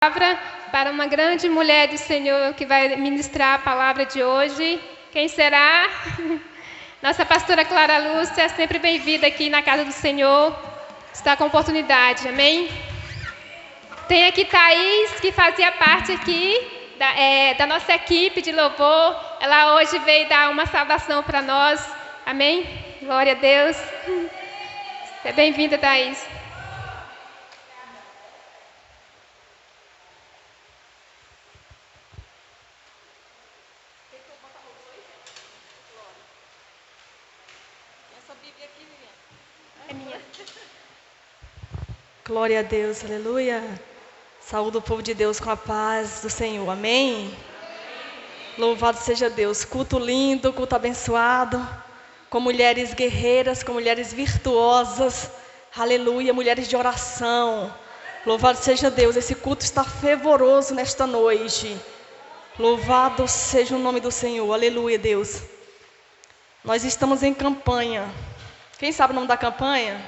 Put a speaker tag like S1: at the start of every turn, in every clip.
S1: Palavra para uma grande mulher do Senhor que vai ministrar a palavra de hoje. Quem será? Nossa pastora Clara Lúcia, sempre bem-vinda aqui na casa do Senhor. Está com oportunidade, amém? Tem aqui Thaís, que fazia parte aqui da nossa equipe de louvor. Ela hoje veio dar uma saudação para nós, amém? Glória a Deus. Seja bem-vinda, Thaís.
S2: Glória a Deus, aleluia. Saúde o povo de Deus com a paz do Senhor, amém? Louvado seja Deus. Culto lindo, culto abençoado, com mulheres guerreiras, com mulheres virtuosas, aleluia, mulheres de oração. Louvado seja Deus, esse culto está fervoroso nesta noite. Louvado seja o nome do Senhor, aleluia, Deus. Nós estamos em campanha. Quem sabe o nome da campanha?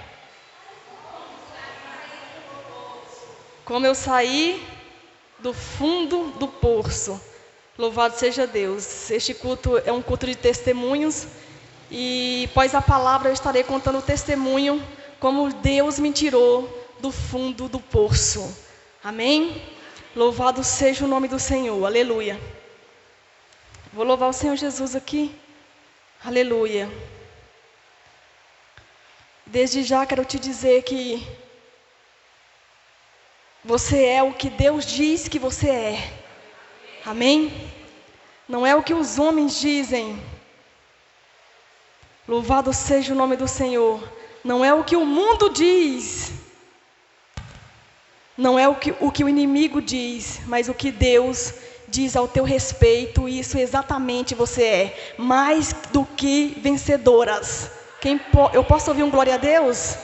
S2: Como eu saí do fundo do poço. Louvado seja Deus. Este culto é um culto de testemunhos. E após a palavra eu estarei contando o testemunho como Deus me tirou do fundo do poço. Amém? Louvado seja o nome do Senhor. Aleluia. Vou louvar o Senhor Jesus aqui. Aleluia. Desde já quero te dizer que você é o que Deus diz que você é. Amém? Não é o que os homens dizem. Louvado seja o nome do Senhor. Não é o que o mundo diz. Não é o que o inimigo diz, mas o que Deus diz ao teu respeito. E isso exatamente você é. Mais do que vencedoras. Eu posso ouvir um glória a Deus?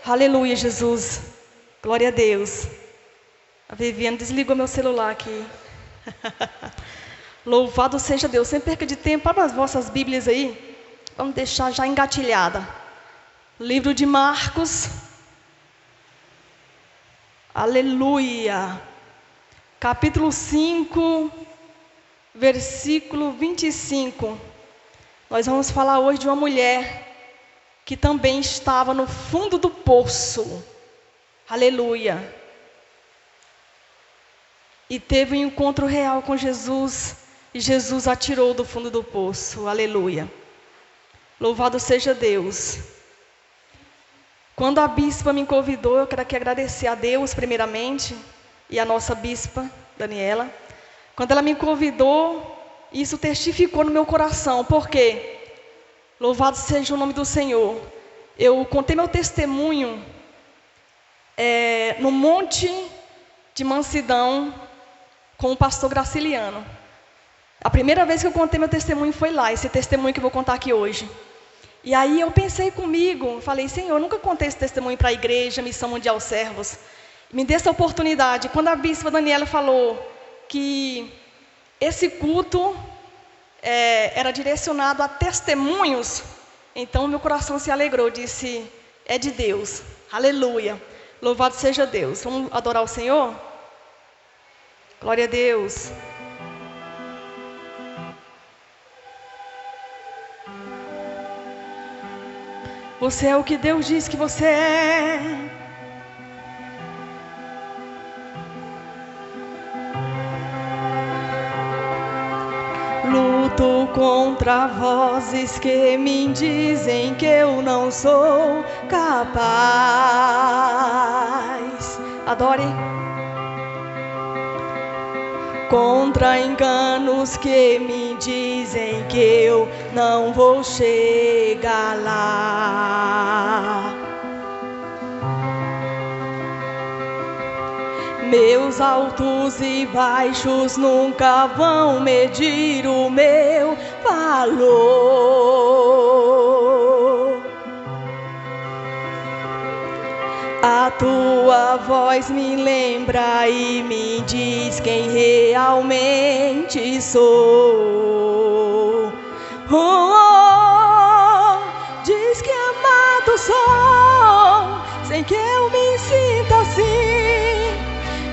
S2: Aleluia, Jesus. Glória a Deus. A Viviane desligou meu celular aqui. Louvado seja Deus. Sem perca de tempo, abra as vossas Bíblias aí. Vamos deixar já engatilhada. Livro de Marcos. Aleluia. Capítulo 5, versículo 25. Nós vamos falar hoje de uma mulher que também estava no fundo do poço. Aleluia. E teve um encontro real com Jesus. E Jesus a tirou do fundo do poço. Aleluia. Louvado seja Deus. Quando a bispa me convidou, eu quero aqui agradecer a Deus primeiramente. E a nossa bispa, Daniela. Quando ela me convidou, isso testificou no meu coração. Por quê? Louvado seja o nome do Senhor. Eu contei meu testemunho no Monte de Mansidão, com o pastor Graciliano. A primeira vez que eu contei meu testemunho foi lá, esse testemunho que eu vou contar aqui hoje. E aí eu pensei comigo, falei, Senhor, eu nunca contei esse testemunho para a igreja, Missão Mundial Servos. Me dê essa oportunidade. Quando a bispa Daniela falou que esse culto era direcionado a testemunhos, então meu coração se alegrou, disse, é de Deus. Aleluia. Louvado seja Deus. Vamos adorar o Senhor? Glória a Deus. Você é o que Deus diz que você é. Luto contra vozes que me dizem que eu não sou capaz. Adore. Contra enganos que me dizem que eu não vou chegar lá. Meus altos e baixos nunca vão medir o meu valor. A tua voz me lembra e me diz quem realmente sou. Diz que amado sou, sem que eu me sinta assim.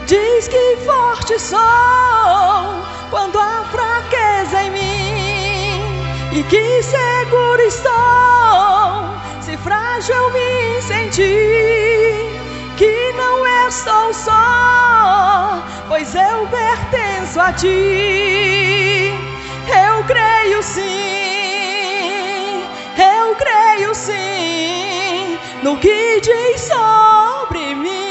S2: Diz que foi forte sou quando há fraqueza em mim, e que seguro estou se frágil eu me sentir, que não estou só, pois eu pertenço a ti. Eu creio sim, eu creio sim no que diz sobre mim.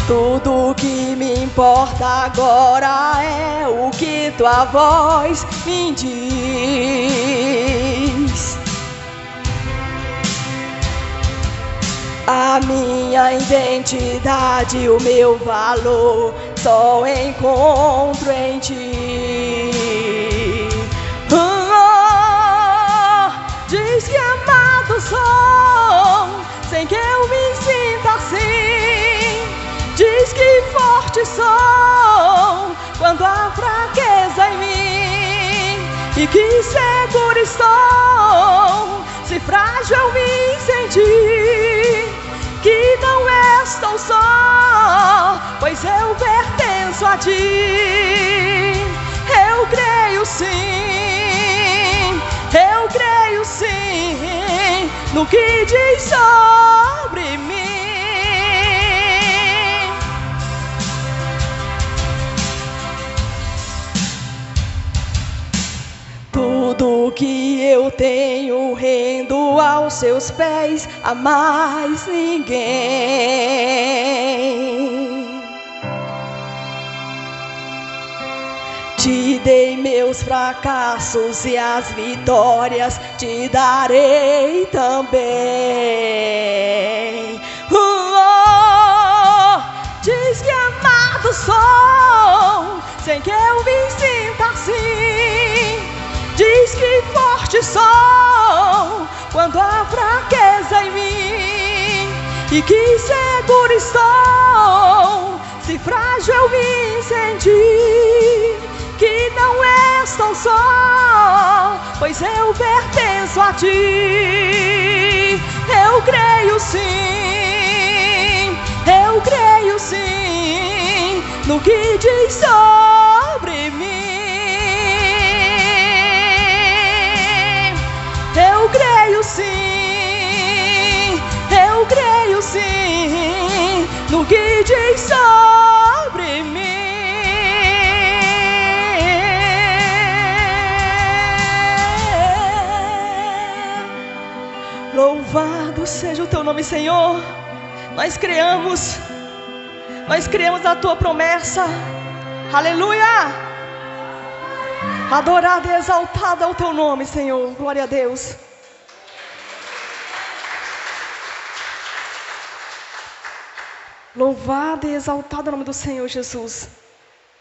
S2: Tudo que me importa agora é o que tua voz me diz. A minha identidade, o meu valor, só encontro em ti. Diz que amado sou, sem que eu me sinta assim. Diz que forte sou quando há fraqueza em mim, e que seguro estou se frágil eu me sentir, que não estou só, pois eu pertenço a ti. Eu creio sim, eu creio sim no que diz sobre mim. Tudo que eu tenho rendo aos seus pés, a mais ninguém. Te dei meus fracassos e as vitórias te darei também. Diz que amado sou, sem que eu me sinta assim. Diz que forte sou quando há fraqueza em mim, e que seguro estou se frágil eu me sentir, que não estou só, pois eu pertenço a ti. Eu creio sim, eu creio sim no que diz sobre mim. Eu creio sim, eu creio sim no que diz sobre mim. Louvado seja o teu nome, Senhor. Nós cremos na tua promessa. Aleluia! Adorado e exaltado é o teu nome, Senhor. Glória a Deus. Louvado e exaltado é o nome do Senhor Jesus.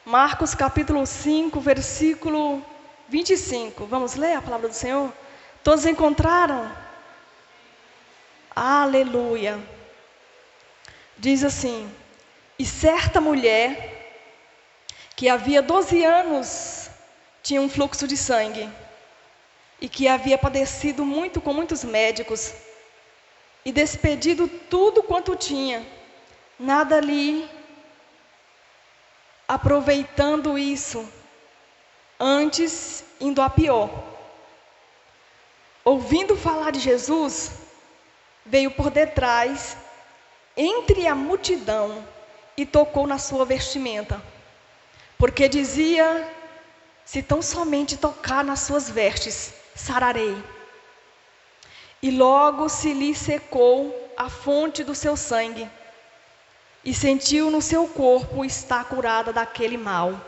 S2: Marcos capítulo 5, versículo 25. Vamos ler a palavra do Senhor? Todos encontraram? Aleluia. Diz assim: e certa mulher que havia 12 anos tinha um fluxo de sangue, e que havia padecido muito com muitos médicos, e despedido tudo quanto tinha, nada lhe aproveitando isso, antes indo a pior. Ouvindo falar de Jesus, veio por detrás, entre a multidão, e tocou na sua vestimenta, porque dizia: se tão somente tocar nas suas vestes, sararei. E logo se lhe secou a fonte do seu sangue, e sentiu no seu corpo estar curada daquele mal.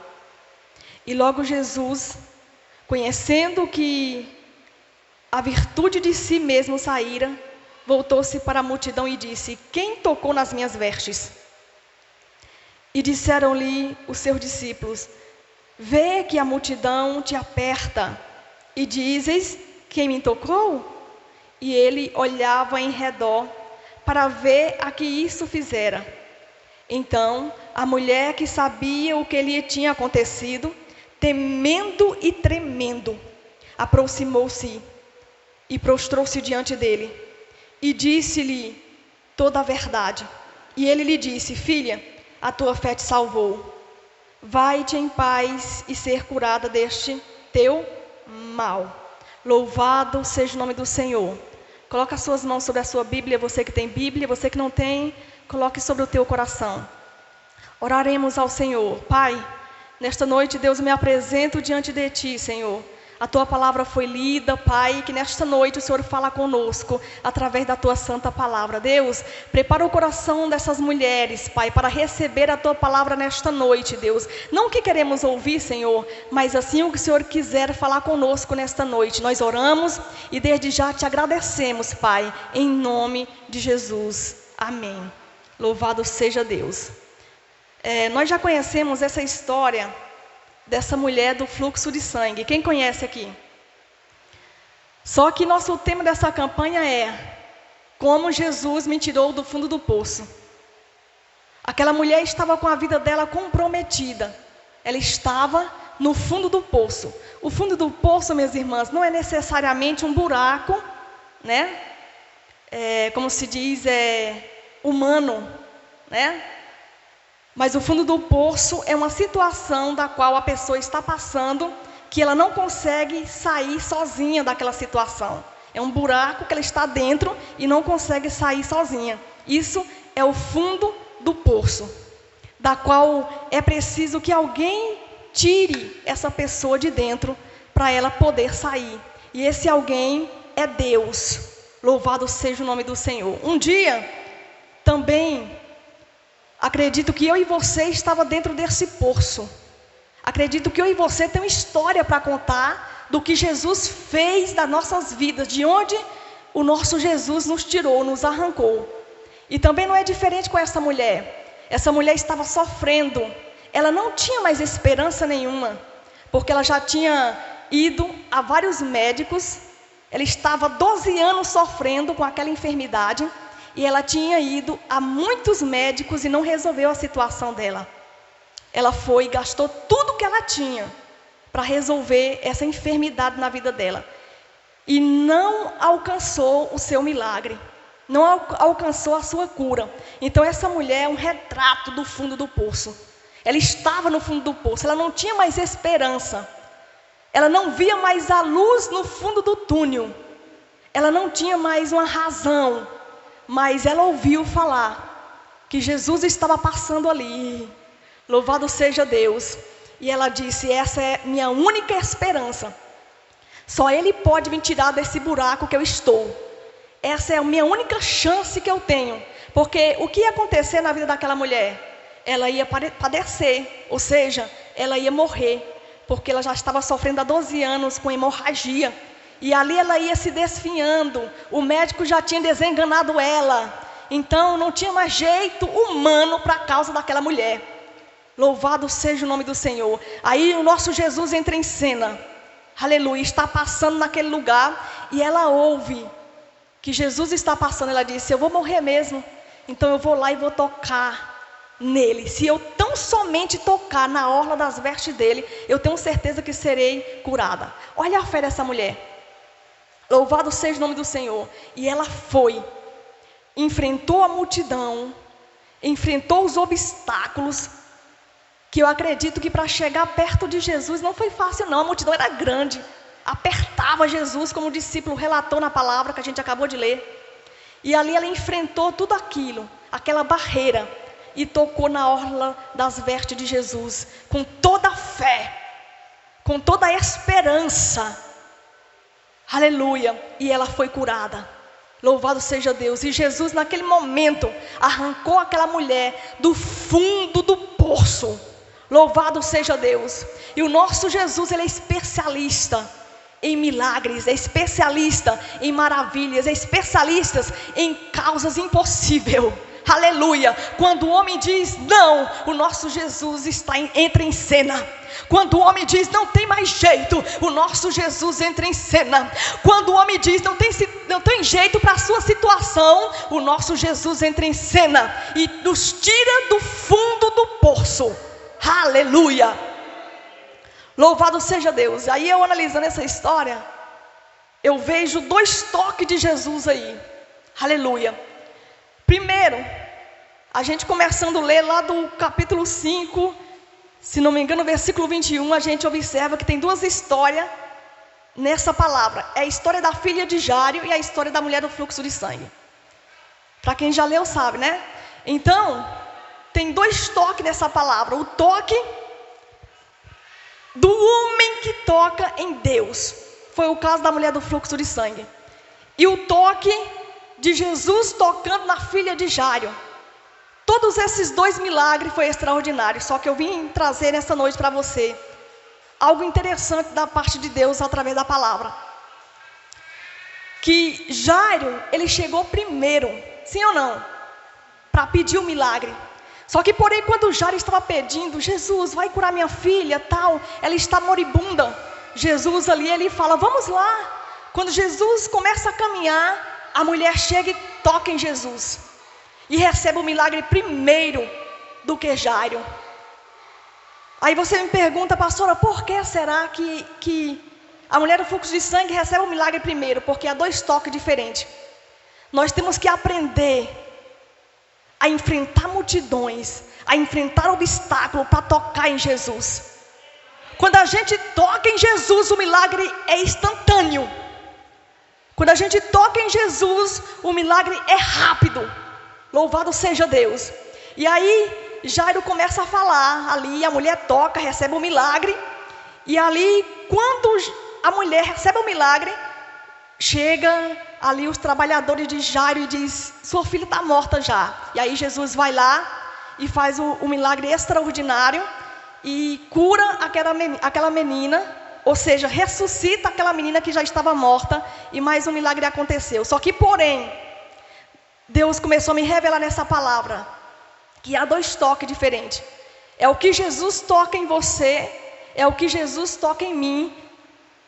S2: E logo Jesus, conhecendo que a virtude de si mesmo saíra, voltou-se para a multidão e disse: quem tocou nas minhas vestes? E disseram-lhe os seus discípulos: vê que a multidão te aperta, e dizes: quem me tocou? E ele olhava em redor, para ver a que isso fizera. Então, a mulher, que sabia o que lhe tinha acontecido, temendo e tremendo, aproximou-se e prostrou-se diante dele, e disse-lhe: toda a verdade. E ele lhe disse: filha, a tua fé te salvou. Vai-te em paz e ser curada deste teu mal. Louvado seja o nome do Senhor. Coloca as suas mãos sobre a sua Bíblia, você que tem Bíblia, você que não tem, coloque sobre o teu coração. Oraremos ao Senhor. Pai, nesta noite, Deus, me apresento diante de Ti, Senhor. A Tua palavra foi lida, Pai, que nesta noite o Senhor fala conosco, através da Tua santa palavra. Deus, prepara o coração dessas mulheres, Pai, para receber a Tua palavra nesta noite, Deus. Não o que queremos ouvir, Senhor, mas assim o que o Senhor quiser falar conosco nesta noite. Nós oramos e desde já Te agradecemos, Pai, em nome de Jesus. Amém. Louvado seja Deus. Nós já conhecemos essa história dessa mulher do fluxo de sangue. Quem conhece aqui? Só que nosso tema dessa campanha é como Jesus me tirou do fundo do poço. Aquela mulher estava com a vida dela comprometida. Ela estava no fundo do poço. O fundo do poço, minhas irmãs, não é necessariamente um buraco, né? Como se diz, humano, né? Mas o fundo do poço é uma situação da qual a pessoa está passando, que ela não consegue sair sozinha daquela situação. É um buraco que ela está dentro e não consegue sair sozinha. Isso é o fundo do poço, da qual é preciso que alguém tire essa pessoa de dentro para ela poder sair. E esse alguém é Deus. Louvado seja o nome do Senhor. Um dia, também, acredito que eu e você estava dentro desse poço. Acredito que eu e você tem uma história para contar do que Jesus fez nas nossas vidas, de onde o nosso Jesus nos tirou, nos arrancou. E também não é diferente com essa mulher. Essa mulher estava sofrendo. Ela não tinha mais esperança nenhuma, porque ela já tinha ido a vários médicos. Ela estava 12 anos sofrendo com aquela enfermidade. E ela tinha ido a muitos médicos e não resolveu a situação dela. Ela foi e gastou tudo que ela tinha para resolver essa enfermidade na vida dela. E não alcançou o seu milagre. Não alcançou a sua cura. Então essa mulher é um retrato do fundo do poço. Ela estava no fundo do poço. Ela não tinha mais esperança. Ela não via mais a luz no fundo do túnel. Ela não tinha mais uma razão. Mas ela ouviu falar que Jesus estava passando ali. Louvado seja Deus. E ela disse: essa é minha única esperança. Só Ele pode me tirar desse buraco que eu estou. Essa é a minha única chance que eu tenho. Porque o que ia acontecer na vida daquela mulher? Ela ia padecer, ou seja, ela ia morrer. Porque ela já estava sofrendo há 12 anos com hemorragia. E ali ela ia se desfinhando. O médico já tinha desenganado ela. Então não tinha mais jeito humano para a causa daquela mulher. Louvado seja o nome do Senhor. Aí o nosso Jesus entra em cena. Aleluia. Está passando naquele lugar. E ela ouve que Jesus está passando. Ela disse: eu vou morrer mesmo. Então eu vou lá e vou tocar nele. Se eu tão somente tocar na orla das vestes dele, eu tenho certeza que serei curada. Olha a fé dessa mulher. Louvado seja o nome do Senhor. E ela foi, enfrentou a multidão, enfrentou os obstáculos, que eu acredito que para chegar perto de Jesus não foi fácil não. A multidão era grande, apertava Jesus, como o discípulo relatou na palavra que a gente acabou de ler. E ali ela enfrentou tudo aquilo, aquela barreira, e tocou na orla das vestes de Jesus, com toda a fé, com toda a esperança. Aleluia. E ela foi curada. Louvado seja Deus. E Jesus naquele momento arrancou aquela mulher do fundo do poço. Louvado seja Deus. E o nosso Jesus, ele é especialista em milagres, é especialista em maravilhas, é especialista em causas impossíveis. Aleluia. Quando o homem diz não, o nosso Jesus entra em cena. Quando o homem diz não tem mais jeito, o nosso Jesus entra em cena. Quando o homem diz não tem jeito para a sua situação, o nosso Jesus entra em cena e nos tira do fundo do poço. Aleluia. Louvado seja Deus. Aí eu analisando essa história, eu vejo 2 toques de Jesus aí. Aleluia. Primeiro, a gente começando a ler lá do capítulo 5, se não me engano, versículo 21, a gente observa que tem duas histórias nessa palavra. É a história da filha de Jairo e a história da mulher do fluxo de sangue. Para quem já leu sabe, né? Então, tem dois toques nessa palavra. O toque do homem que toca em Deus. Foi o caso da mulher do fluxo de sangue. E o toque de Jesus tocando na filha de Jairo. Todos esses dois milagres foi extraordinário. Só que eu vim trazer nessa noite para você algo interessante da parte de Deus através da palavra. Que Jairo, ele chegou primeiro, sim ou não? Para pedir o milagre. Só que porém quando Jairo estava pedindo, Jesus, vai curar minha filha, tal, ela está moribunda. Jesus ali, ele fala, vamos lá. Quando Jesus começa a caminhar, a mulher chega e toca em Jesus. E recebe o milagre primeiro do que Jairo. Aí você me pergunta, pastora, por que será que a mulher do fluxo de sangue recebe o milagre primeiro? Porque há dois toques diferentes. Nós temos que aprender a enfrentar multidões, a enfrentar obstáculos para tocar em Jesus. Quando a gente toca em Jesus, o milagre é instantâneo. Quando a gente toca em Jesus, o milagre é rápido. Louvado seja Deus. E aí Jairo começa a falar ali, a mulher toca, recebe o milagre. E ali, quando a mulher recebe o milagre, chega ali os trabalhadores de Jairo e diz, sua filha está morta já. E aí Jesus vai lá e faz o milagre extraordinário e cura aquela menina, ou seja, ressuscita aquela menina que já estava morta e mais um milagre aconteceu. Só que porém, Deus começou a me revelar nessa palavra que há dois toques diferentes. É o que Jesus toca em você, é o que Jesus toca em mim,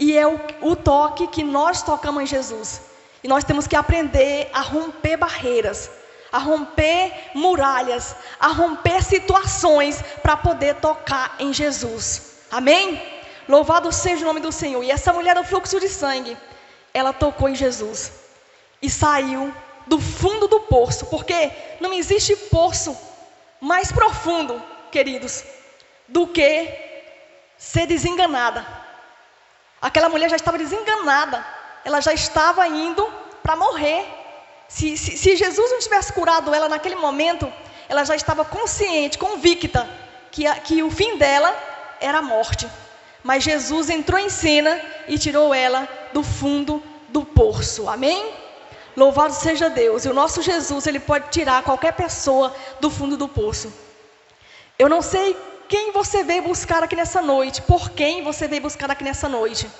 S2: e é o toque que nós tocamos em Jesus. E nós temos que aprender a romper barreiras, a romper muralhas, a romper situações para poder tocar em Jesus. Amém? Louvado seja o nome do Senhor. E essa mulher do fluxo de sangue, ela tocou em Jesus e saiu do fundo do poço, porque não existe poço mais profundo, queridos, do que ser desenganada. Aquela mulher já estava desenganada, ela já estava indo para morrer. Se Jesus não tivesse curado ela naquele momento, ela já estava consciente, convicta, que o fim dela era a morte. Mas Jesus entrou em cena e tirou ela do fundo do poço. Amém? Louvado seja Deus. E o nosso Jesus, ele pode tirar qualquer pessoa do fundo do poço. Eu não sei quem você veio buscar aqui nessa noite, por quem você veio buscar aqui nessa noite.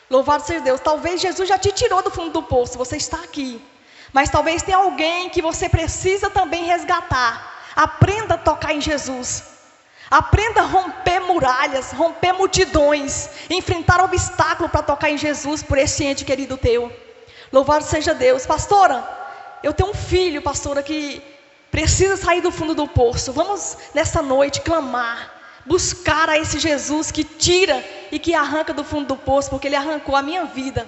S2: Louvado seja Deus. Talvez Jesus já te tirou do fundo do poço, você está aqui. Mas talvez tenha alguém que você precisa também resgatar. Aprenda a tocar em Jesus. Aprenda a romper muralhas, romper multidões, enfrentar obstáculos para tocar em Jesus por esse ente querido teu. Louvado seja Deus. Pastora, eu tenho um filho, pastora, que precisa sair do fundo do poço. Vamos nessa noite clamar, buscar a esse Jesus que tira e que arranca do fundo do poço, porque ele arrancou a minha vida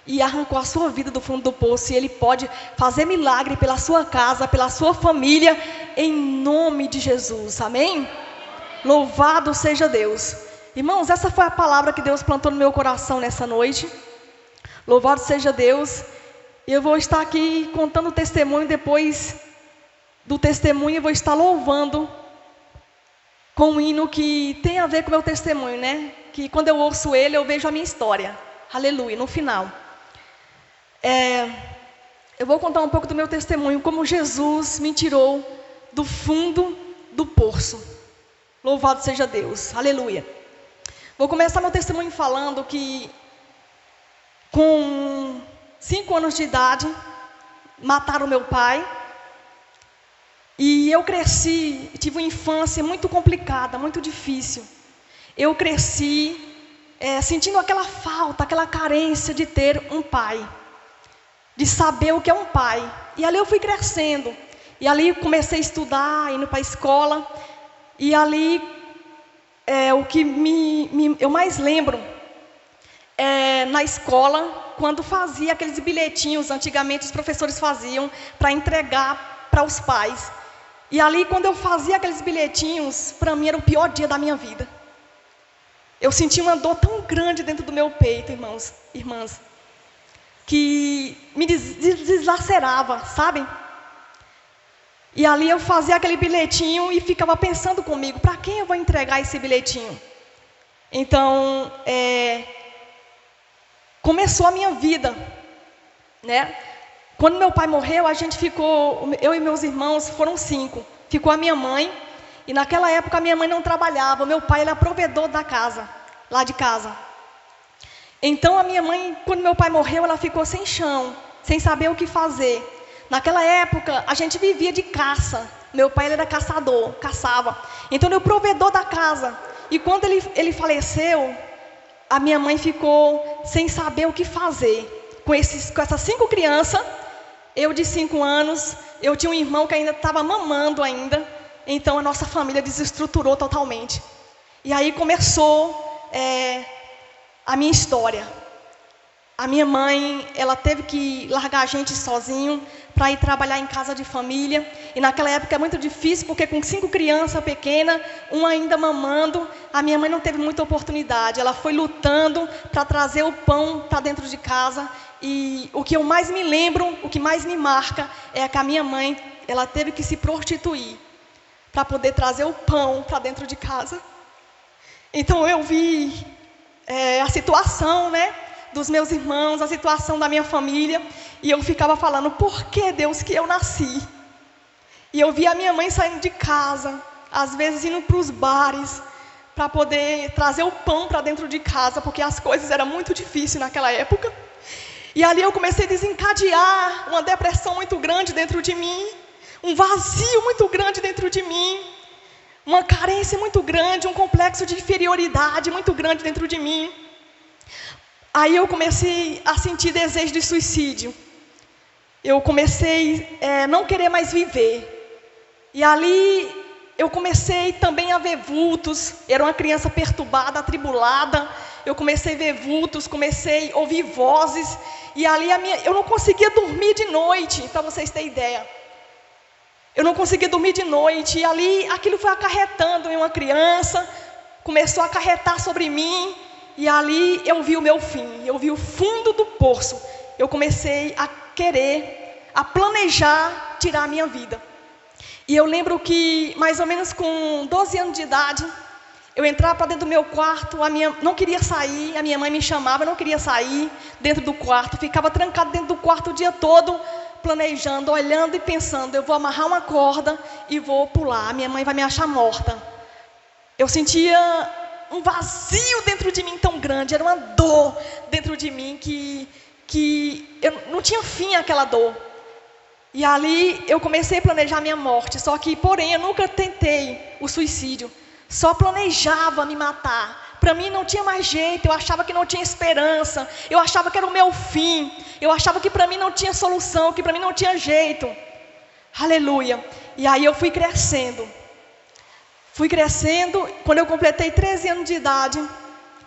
S2: e arrancou a sua vida do fundo do poço, e ele pode fazer milagre pela sua casa, pela sua família, em nome de Jesus. Amém? Louvado seja Deus. Irmãos, essa foi a palavra que Deus plantou no meu coração nessa noite. Louvado seja Deus. Eu vou estar aqui contando o testemunho. Depois do testemunho eu vou estar louvando com um hino que tem a ver com o meu testemunho, né? Que quando eu ouço ele, eu vejo a minha história. Aleluia, no final. Eu vou contar um pouco do meu testemunho, como Jesus me tirou do fundo do poço. Louvado seja Deus. Aleluia. Vou começar meu testemunho falando que com 5 anos de idade, mataram meu pai. E eu cresci, tive uma infância muito complicada, muito difícil. Eu cresci sentindo aquela falta, aquela carência de ter um pai. De saber o que é um pai. E ali eu fui crescendo. E ali comecei a estudar, indo para a escola. E ali, o que eu mais lembro na escola, quando fazia aqueles bilhetinhos, antigamente os professores faziam, para entregar para os pais. E ali, quando eu fazia aqueles bilhetinhos, para mim era o pior dia da minha vida. Eu sentia uma dor tão grande dentro do meu peito, irmãos, irmãs, que me deslacerava, sabem? E ali eu fazia aquele bilhetinho e ficava pensando comigo, para quem eu vou entregar esse bilhetinho? Então, começou a minha vida, né? Quando meu pai morreu, a gente ficou, eu e meus irmãos, foram 5. Ficou a minha mãe, e naquela época a minha mãe não trabalhava, meu pai era provedor da casa, lá de casa. Então a minha mãe, quando meu pai morreu, ela ficou sem chão, sem saber o que fazer. Naquela época, a gente vivia de caça. Meu pai ele era caçador, caçava. Então ele era o provedor da casa. E quando ele faleceu, a minha mãe ficou sem saber o que fazer. Com essas 5 crianças, eu de 5 anos, eu tinha um irmão que ainda estava mamando ainda. Então a nossa família desestruturou totalmente. E aí começou a minha história. A minha mãe, ela teve que largar a gente sozinho para ir trabalhar em casa de família. E naquela época é muito difícil, porque com 5 crianças pequenas, uma ainda mamando, a minha mãe não teve muita oportunidade. Ela foi lutando para trazer o pão para dentro de casa. E o que eu mais me lembro, o que mais me marca, é que a minha mãe, ela teve que se prostituir para poder trazer o pão para dentro de casa. Então eu vi a situação, né, dos meus irmãos, a situação da minha família, e eu ficava falando, por que Deus que eu nasci? E eu via a minha mãe saindo de casa, às vezes indo para os bares, para poder trazer o pão para dentro de casa, porque as coisas eram muito difíceis naquela época. E ali eu comecei a desencadear uma depressão muito grande dentro de mim, um vazio muito grande dentro de mim, uma carência muito grande, um complexo de inferioridade muito grande dentro de mim. Aí eu comecei a sentir desejo de suicídio. Eu comecei a não querer mais viver. E ali eu comecei também a ver vultos. Era uma criança perturbada, atribulada. Eu comecei a ver vultos, comecei a ouvir vozes. E ali eu não conseguia dormir de noite, para vocês terem ideia. Eu não conseguia dormir de noite. E ali aquilo foi acarretando em uma criança. Começou a acarretar sobre mim. E ali eu vi o meu fim, eu vi o fundo do poço. Eu comecei a querer, a planejar tirar a minha vida. E eu lembro que, mais ou menos com 12 anos de idade, eu entrava para dentro do meu quarto, não queria sair, a minha mãe me chamava, eu não queria sair dentro do quarto. Ficava trancado dentro do quarto o dia todo, planejando, olhando e pensando, eu vou amarrar uma corda e vou pular, a minha mãe vai me achar morta. Eu sentia um vazio dentro de mim tão grande, era uma dor dentro de mim que eu não tinha fim aquela dor. E ali eu comecei a planejar minha morte, só que, porém, eu nunca tentei o suicídio, só planejava me matar. Para mim não tinha mais jeito, eu achava que não tinha esperança, eu achava que era o meu fim, eu achava que para mim não tinha solução, que para mim não tinha jeito. Aleluia. E aí eu fui crescendo. Quando eu completei 13 anos de idade,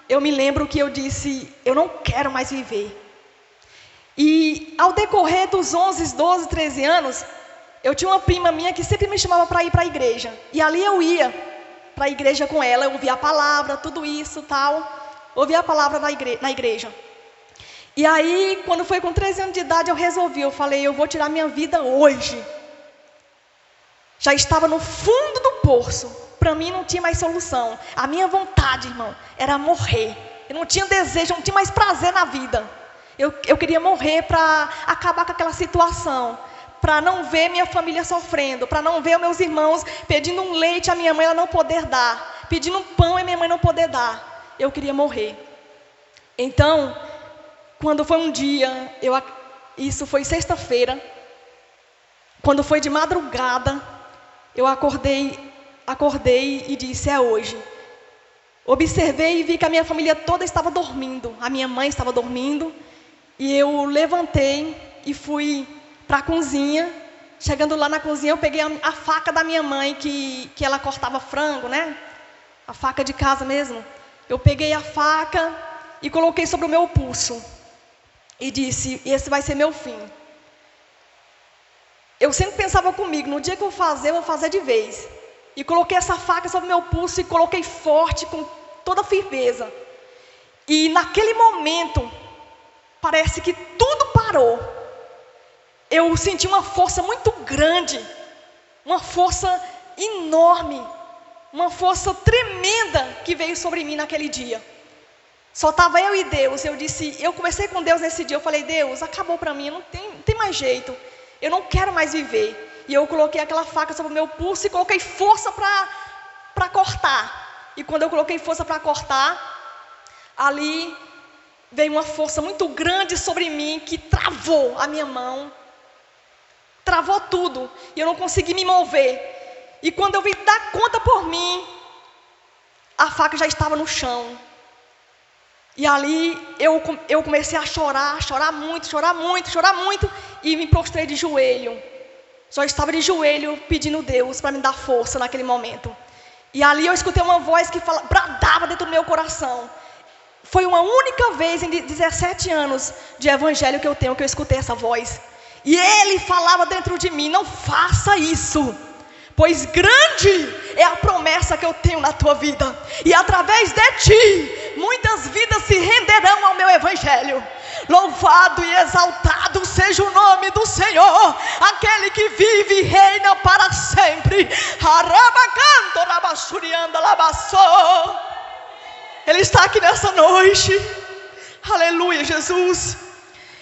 S2: eu me lembro que eu disse, eu não quero mais viver. E ao decorrer dos 11, 12, 13 anos, eu tinha uma prima minha que sempre me chamava para ir para a igreja. E ali eu ia para a igreja com ela, eu ouvia a palavra, tudo isso, tal. Ouvia a palavra na igreja. E aí, quando foi com 13 anos de idade, eu falei, eu vou tirar minha vida hoje. Já estava no fundo do poço. Para mim não tinha mais solução. A minha vontade, irmão, era morrer. Eu não tinha desejo, não tinha mais prazer na vida. Eu queria morrer para acabar com aquela situação. Para não ver minha família sofrendo. Para não ver meus irmãos pedindo um leite a minha mãe ela não poder dar. Pedindo um pão e minha mãe não poder dar. Eu queria morrer. Então, quando foi um dia, isso foi sexta-feira. Quando foi de madrugada, eu acordei e disse, é hoje. Observei e vi que a minha família toda estava dormindo. A minha mãe estava dormindo. E eu levantei e fui para a cozinha. Chegando lá na cozinha, eu peguei a faca da minha mãe, que ela cortava frango, né? A faca de casa mesmo. Eu peguei a faca e coloquei sobre o meu pulso. E disse, esse vai ser meu fim. eu sempre pensava comigo, no dia que eu vou fazer de vez. E coloquei essa faca sobre meu pulso e coloquei forte, com toda firmeza. E naquele momento, parece que tudo parou. Eu senti uma força muito grande, uma força enorme, uma força tremenda que veio sobre mim naquele dia. Só estava eu e Deus. Eu conversei com Deus nesse dia, eu falei, Deus, acabou para mim, não tem mais jeito, eu não quero mais viver. E eu coloquei aquela faca sobre o meu pulso e coloquei força para cortar. E quando eu coloquei força para cortar, ali veio uma força muito grande sobre mim, que travou a minha mão, travou tudo, e eu não consegui me mover. E quando eu vim dar conta por mim, a faca já estava no chão. E ali eu comecei a chorar muito, e me prostrei de joelho. Só estava de joelho pedindo Deus para me dar força naquele momento. E ali eu escutei uma voz que bradava dentro do meu coração. Foi uma única vez em 17 anos de evangelho que eu escutei essa voz. E ele falava dentro de mim, não faça isso, pois grande é a promessa que eu tenho na tua vida. E através de ti, muitas vidas se renderão ao meu evangelho. Louvado e exaltado seja o nome do Senhor, aquele que vive e reina para sempre. Ele está aqui nessa noite. Aleluia, Jesus.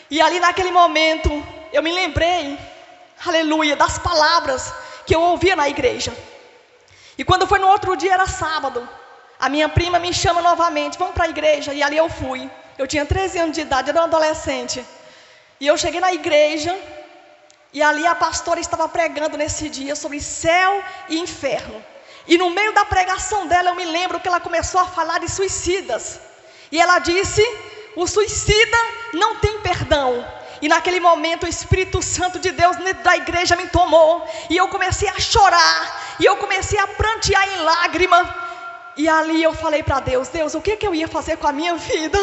S2: E ali naquele momento, eu me lembrei, aleluia, das palavras que eu ouvia na igreja. E quando foi no outro dia, era sábado, a minha prima me chama novamente, vamos para a igreja. E ali eu fui. Eu tinha 13 anos de idade, era uma adolescente. E eu cheguei na igreja, e ali a pastora estava pregando nesse dia sobre céu e inferno. E no meio da pregação dela, eu me lembro que ela começou a falar de suicidas. E ela disse, o suicida não tem perdão. E naquele momento o Espírito Santo de Deus dentro da igreja me tomou. E eu comecei a chorar, e eu comecei a prantear em lágrima. E ali eu falei para Deus, Deus, o que eu ia fazer com a minha vida?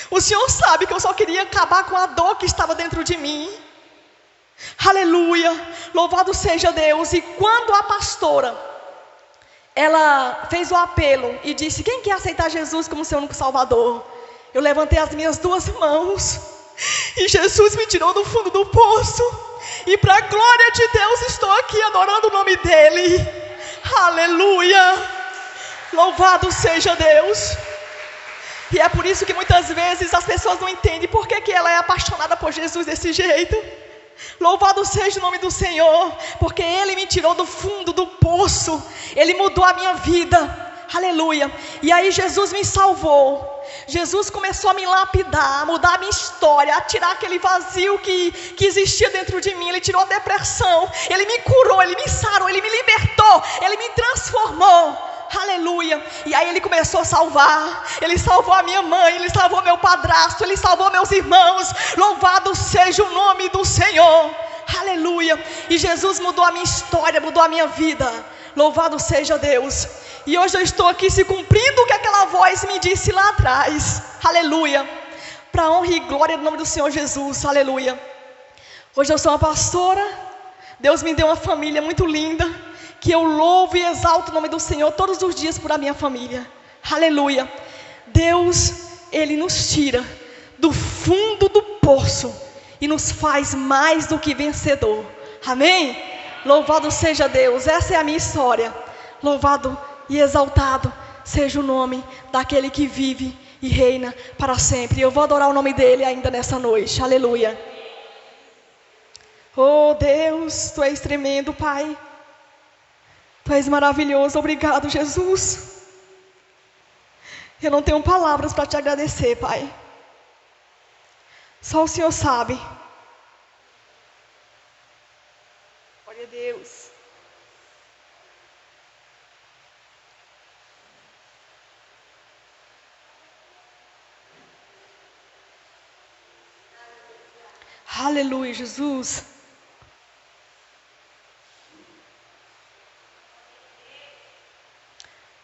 S2: O Senhor sabe que eu só queria acabar com a dor que estava dentro de mim. Aleluia, louvado seja Deus. E quando a pastora, ela fez o apelo e disse, quem quer aceitar Jesus como seu único salvador? Eu levantei as minhas duas mãos, e Jesus me tirou do fundo do poço, e para a glória de Deus estou aqui adorando o nome dEle. Aleluia, louvado seja Deus. E é por isso que muitas vezes as pessoas não entendem por que ela é apaixonada por Jesus desse jeito. Louvado seja o nome do Senhor, porque Ele me tirou do fundo do poço, Ele mudou a minha vida, aleluia. E aí Jesus me salvou, Jesus começou a me lapidar, a mudar a minha história, a tirar aquele vazio que existia dentro de mim. Ele tirou a depressão, Ele me curou, Ele me sarou, Ele me libertou, Ele me transformou. Aleluia. E aí Ele começou a salvar. Ele salvou a minha mãe, Ele salvou meu padrasto, Ele salvou meus irmãos. Louvado seja o nome do Senhor. Aleluia. E Jesus mudou a minha história, mudou a minha vida. Louvado seja Deus. E hoje eu estou aqui se cumprindo o que aquela voz me disse lá atrás. Aleluia. Para a honra e glória do nome do Senhor Jesus. Aleluia. Hoje eu sou uma pastora. Deus me deu uma família muito linda, que eu louvo e exalto o nome do Senhor todos os dias por a minha família. Aleluia. Deus, Ele nos tira do fundo do poço e nos faz mais do que vencedor. Amém? Louvado seja Deus. Essa é a minha história. Louvado e exaltado seja o nome daquele que vive e reina para sempre. Eu vou adorar o nome dEle ainda nessa noite. Aleluia. Oh Deus, Tu és tremendo, Pai. Tu és maravilhoso, obrigado, Jesus. Eu não tenho palavras para Te agradecer, Pai. Só o Senhor sabe. Glória a Deus. Aleluia, Jesus.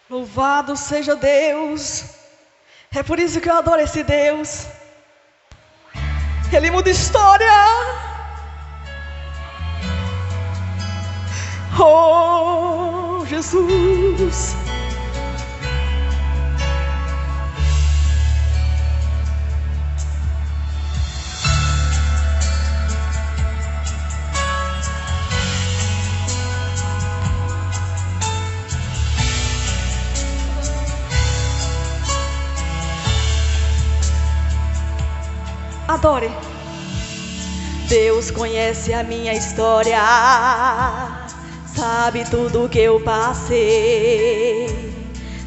S2: Louvado seja Deus. É por isso que eu adoro esse Deus. Ele muda história. Oh, Jesus. Adore. Deus conhece a minha história, sabe tudo que eu passei,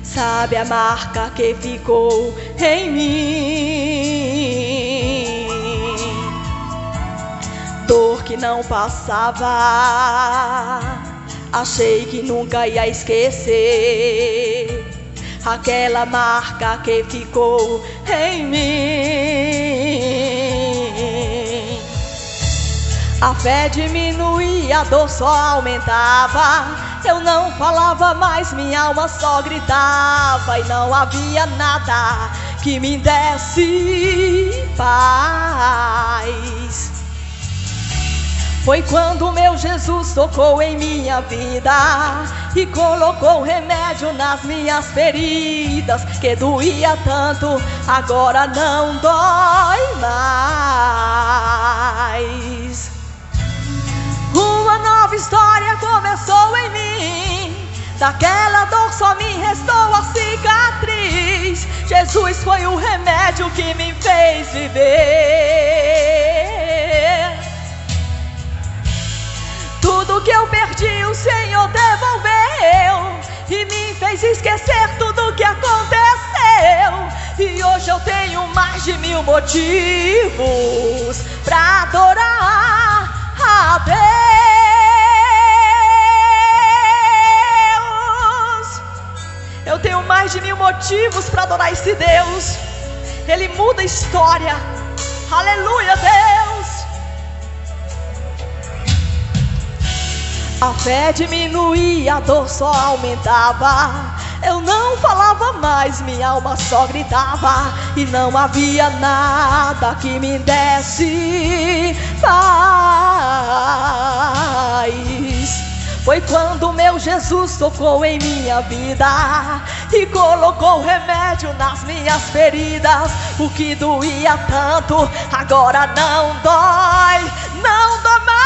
S2: sabe a marca que ficou em mim. Dor que não passava, achei que nunca ia esquecer aquela marca que ficou em mim. A fé diminuía, a dor só aumentava. Eu não falava mais, minha alma só gritava. E não havia nada que me desse paz. Foi quando meu Jesus tocou em minha vida e colocou remédio nas minhas feridas, que doía tanto, agora não dói mais. Uma nova história começou em mim, daquela dor só me restou a cicatriz. Jesus foi o remédio que me fez viver. Tudo que eu perdi o Senhor devolveu e me fez esquecer tudo que aconteceu. E hoje eu tenho mais de 1000 motivos pra adorar a Deus. Eu tenho mais de 1000 motivos pra adorar esse Deus. Ele muda a história. Aleluia, Deus. A fé diminuía, a dor só aumentava. Eu não falava mais, minha alma só gritava. E não havia nada que me desse paz. Foi quando meu Jesus tocou em minha vida e colocou remédio nas minhas feridas. O que doía tanto, agora não dói, não dói mais.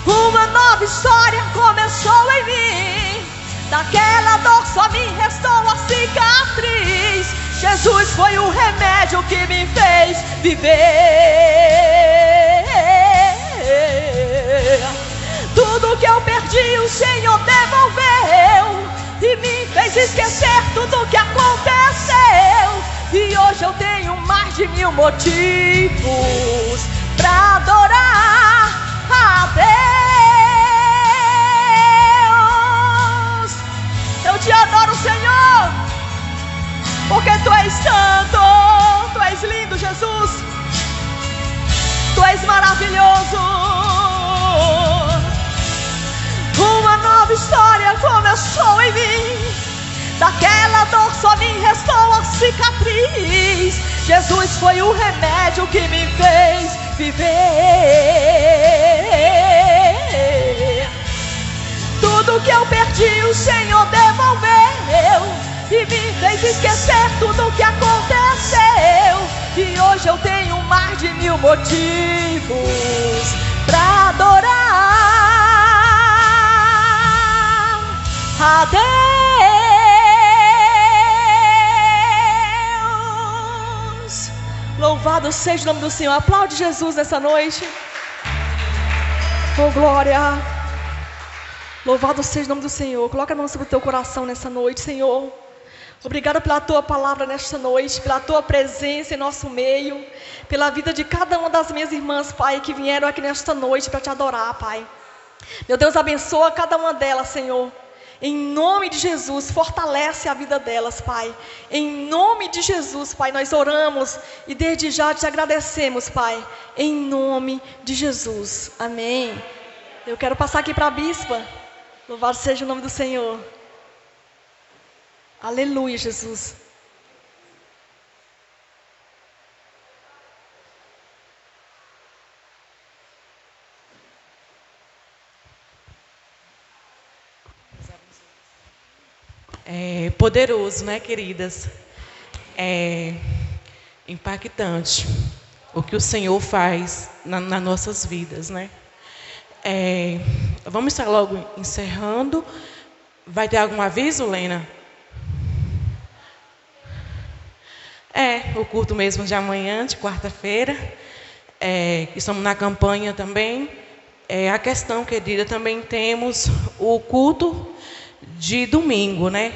S2: Uma nova história começou em mim, daquela dor só me restou a cicatriz. Jesus foi o remédio que me fez viver. Tudo que eu perdi o Senhor devolveu e me fez esquecer tudo que aconteceu. E hoje eu tenho mais de 1000 motivos pra adorar a Deus. Eu te adoro, Senhor, porque Tu és santo, Tu és lindo, Jesus. Tu és maravilhoso. Uma nova história começou em mim, daquela dor só me restou a cicatriz. Jesus foi o remédio que me fez viver. Tudo que eu perdi o Senhor devolveu e me fez esquecer tudo que aconteceu. E hoje eu tenho mais de 1000 motivos pra adorar a Deus. Louvado seja o nome do Senhor. Aplaude Jesus nessa noite. Oh, glória. Louvado seja o nome do Senhor. Coloca a mão sobre o teu coração nessa noite, Senhor. Obrigada pela Tua palavra nesta noite, pela Tua presença em nosso meio, pela vida de cada uma das minhas irmãs, Pai, que vieram aqui nesta noite para Te adorar, Pai. Meu Deus, abençoa cada uma delas, Senhor. Em nome de Jesus, fortalece a vida delas, Pai. Em nome de Jesus, Pai, nós oramos e desde já Te agradecemos, Pai. Em nome de Jesus. Amém. Eu quero passar aqui para a bispa. Louvado seja o nome do Senhor. Aleluia, Jesus.
S3: É poderoso, né, queridas? É impactante o que o Senhor faz nas nossas vidas, né? Vamos estar logo encerrando. Vai ter algum aviso, Lena? O culto mesmo de amanhã, de quarta-feira. Estamos na campanha também. A questão, querida, também temos o culto de domingo, né?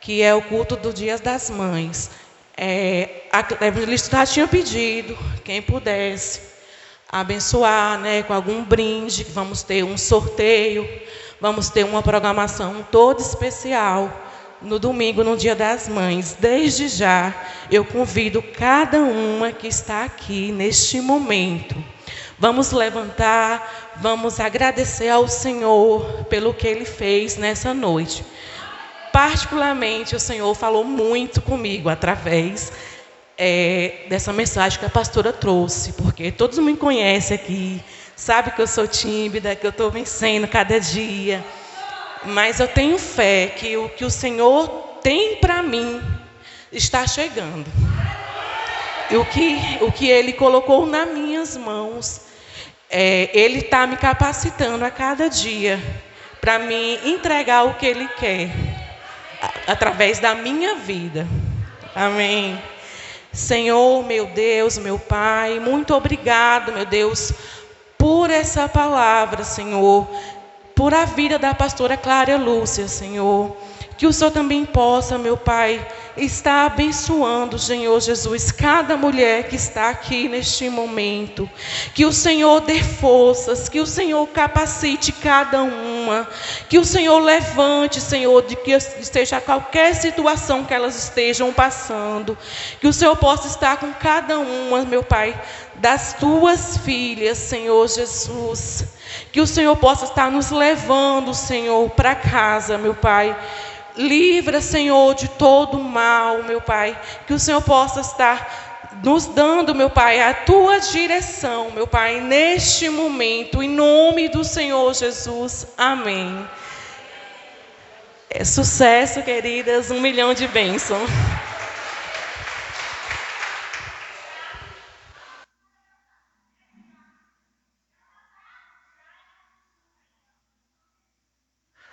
S3: Que é o culto do Dia das Mães. A evangelista já tinha pedido, quem pudesse abençoar, né, com algum brinde, que vamos ter um sorteio, vamos ter uma programação toda especial no domingo, no Dia das Mães. Desde já, eu convido cada uma que está aqui neste momento. Vamos levantar, vamos agradecer ao Senhor pelo que Ele fez nessa noite. Particularmente, o Senhor falou muito comigo através dessa mensagem que a pastora trouxe, porque todos me conhecem aqui, sabe que eu sou tímida, que eu estou vencendo cada dia, mas eu tenho fé que o que o Senhor tem para mim está chegando. E o que Ele colocou nas minhas mãos, Ele está me capacitando a cada dia para me entregar o que Ele quer, através da minha vida. Amém. Senhor, meu Deus, meu Pai, muito obrigado, meu Deus, por essa palavra, Senhor, por a vida da pastora Clara Lúcia, Senhor. Que o Senhor também possa, meu Pai, estar abençoando, Senhor Jesus, cada mulher que está aqui neste momento. Que o Senhor dê forças, que o Senhor capacite cada uma. Que o Senhor levante, Senhor, de que esteja qualquer situação que elas estejam passando. Que o Senhor possa estar com cada uma, meu Pai, das tuas filhas, Senhor Jesus. Que o Senhor possa estar nos levando, Senhor, para casa, meu Pai. Livra, Senhor, de todo o mal, meu Pai. Que o Senhor possa estar nos dando, meu Pai, a tua direção, meu Pai, neste momento, em nome do Senhor Jesus. Amém. Sucesso, queridas, 1 milhão de bênçãos.